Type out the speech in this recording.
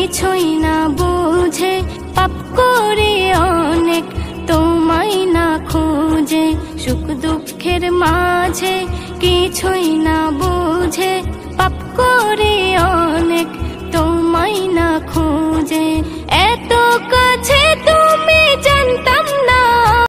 কিছুই না বুঝে পাপ করি অনেক, তোমায় না খুঁজে সুখ দুঃখের মাঝে। কিছুই না বুঝে পাপ করি অনেক, তোমায় না খুঁজে।